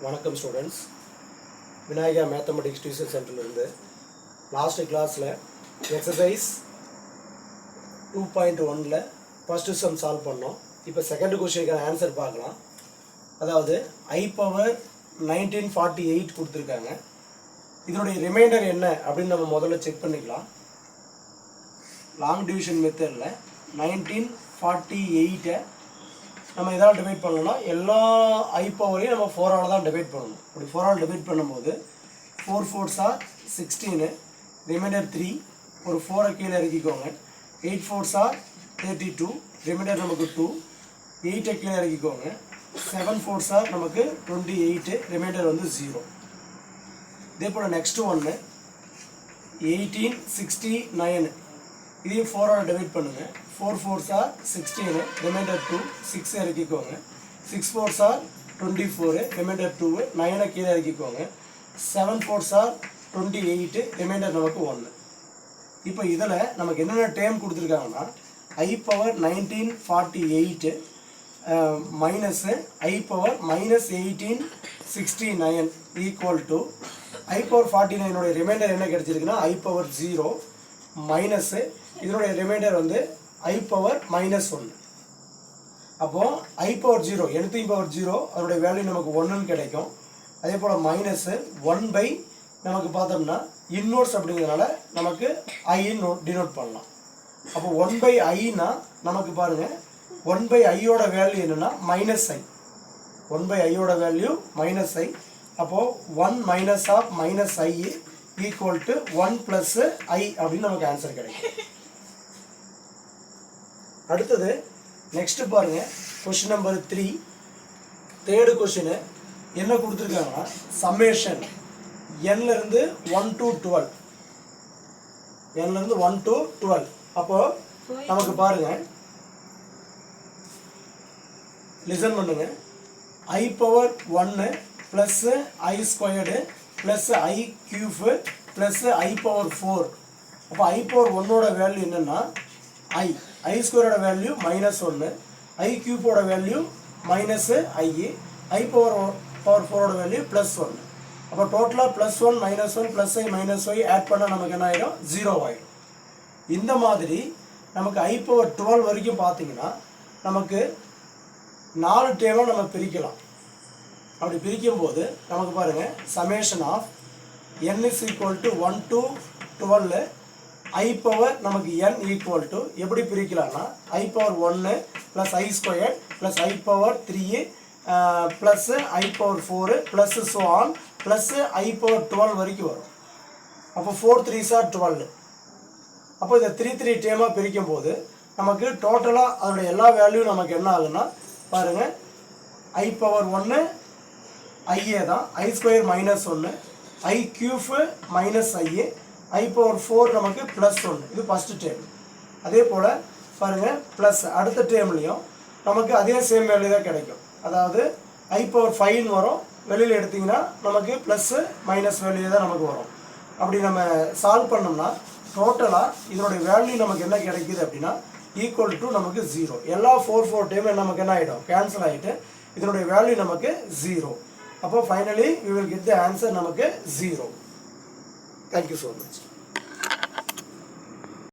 வணக்கம் ஸ்டூடெண்ட்ஸ். Vinayaka mathematics tuition சென்டர்லேருந்து லாஸ்ட் கிளாஸில் எக்ஸசைஸ் 2.1ல் ஃபஸ்ட்டு சம் சால்வ் பண்ணோம். இப்போ செகண்ட் கொஸ்டினுக்கான ஆன்சர் பார்க்கலாம். அதாவது I பவர் 1948 கொடுத்துருக்காங்க. இதனுடைய ரிமைண்டர் என்ன அப்படின்னு நம்ம முதல்ல செக் பண்ணிக்கலாம். லாங் டிவிஷன் மெத்தடில் 1948 நம்ம எதாவது டிவைட் பண்ணணும்னா எல்லா I பவரையும் நம்ம 4ஆல் தான் டிவைட் பண்ணணும். அப்படி 4ஆல் டிவைட் பண்ணும்போது 4 4s are 16, ரிமைண்டர் 3, ஒரு 4 கீழே இறக்கிக்கோங்க. 8 4s are 32, ரிமைண்டர் நமக்கு 2, 8 கீழே இறக்கிக்கோங்க. 7 4s are நமக்கு 28, ரிமைண்டர் வந்து 0. இதே போல் நெக்ஸ்ட் ஒன்று 1869, இதையும் 4ஆல் டிவைட் பண்ணுங்கள். 4 4s are 16, ரிமைண்டர் 2, 6 இறக்கிக்கோங்க. 6 4s are 24, ரிமைண்டர் 2, 9 கீழே இறக்கிக்கோங்க. 7 4s are 28, ரிமைண்டர் நமக்கு 1. இப்போ இதில் நமக்கு என்னென்ன டேர்ம் கொடுத்துருக்காங்கன்னா I power 1948 minus I power -1869 equal to I power 49 reminder என்ன கிடைச்சிருக்குன்னா I பவர் 0 மைனஸ் இதனுடைய ரிமைண்டர் வந்து I பவர் -1. அப்போது I பவர் 0 anything பவர் 0 அதனுடைய வேல்யூ நமக்கு 1ன்னு கிடைக்கும். அதே போல் மைனஸ் 1 நமக்கு பார்த்தோம்னா இன்வர்ஸ் அப்படிங்கிறதுனால நமக்கு ஐன்னு டினோட் பண்ணலாம். அப்போ 1/iனா நமக்கு பாருங்கள் 1/iயோட வேல்யூ என்னென்னா -i. 1/iயோட வேல்யூ -i. அப்போது 1 minus of -i equal to 1 + i அப்படின்னு நமக்கு ஆன்சர் கிடைக்கும். அடுத்தது நெக்ஸ்ட் பாருங்க, கொஸ்டின் நம்பர் 3, தேர்டு கொஸ்டின் என்ன கொடுத்துருக்காங்கன்னா சம்மேஷன் n-லேருந்து 1 to 12, n-லேருந்து 1 to 12. அப்போ நமக்கு பாருங்க, லிசன் பண்ணுங்க. I power 1 plus I squared plus I cube plus I power 4. அப்போ I பவர் 1ஓட வேல்யூ என்னென்னா I ஸ்கொயரோட வேல்யூ -1, I கியூப்போட வேல்யூ -i, I பவர் 4ஓட வேல்யூ +1. அப்போ டோட்டலாக +1 -1 +i -i ஆட் பண்ணால் நமக்கு என்ன ஆகிடும்? 0 ஆகிடும். இந்த மாதிரி நமக்கு I பவர் 12 வரைக்கும் பார்த்தீங்கன்னா நமக்கு 4 டேர்மாக நம்ம பிரிக்கலாம். அப்படி பிரிக்கும்போது நமக்கு பாருங்கள், summation of n is equal to 1 to 12 I power நமக்கு n ஈக்குவல் டு எப்படி பிரிக்கலாம்னா I power 1 plus I square plus I power 3 plus I power 4 plus so on plus I power 12 வரைக்கும் வரும். அப்போ 4 3s are 12. அப்போ இதை 3 டேர்மாக பிரிக்கும் போது நமக்கு டோட்டலாக அதோட எல்லா வேல்யூ நமக்கு என்ன ஆகுன்னா பாருங்கள், I பவர் 1 ஐயே தான், I square -1, I cube -i, I power 4 நமக்கு +1. இது ஃபஸ்ட்டு டேர்ம். அதே போல் பாருங்கள், ப்ளஸ் அடுத்த டேர்ம்லேயும் நமக்கு அதே சேம் வேல்யூ தான் கிடைக்கும். அதாவது I பவர் 5ன்னு வரும், வெளியில் எடுத்திங்கன்னா நமக்கு ப்ளஸ்ஸு மைனஸ் வேல்யூ தான் நமக்கு வரும். அப்படி நம்ம சால்வ் பண்ணோம்னா டோட்டலாக இதனுடைய வேல்யூ நமக்கு என்ன கிடைக்குது அப்படின்னா ஈக்குவல் டு நமக்கு 0. எல்லா 4 டேர்மும் நமக்கு என்ன ஆகிடும்? கேன்சல் ஆகிட்டு இதனுடைய வேல்யூ நமக்கு 0. அப்போ finally we will get the answer நமக்கு 0. Thank you so much.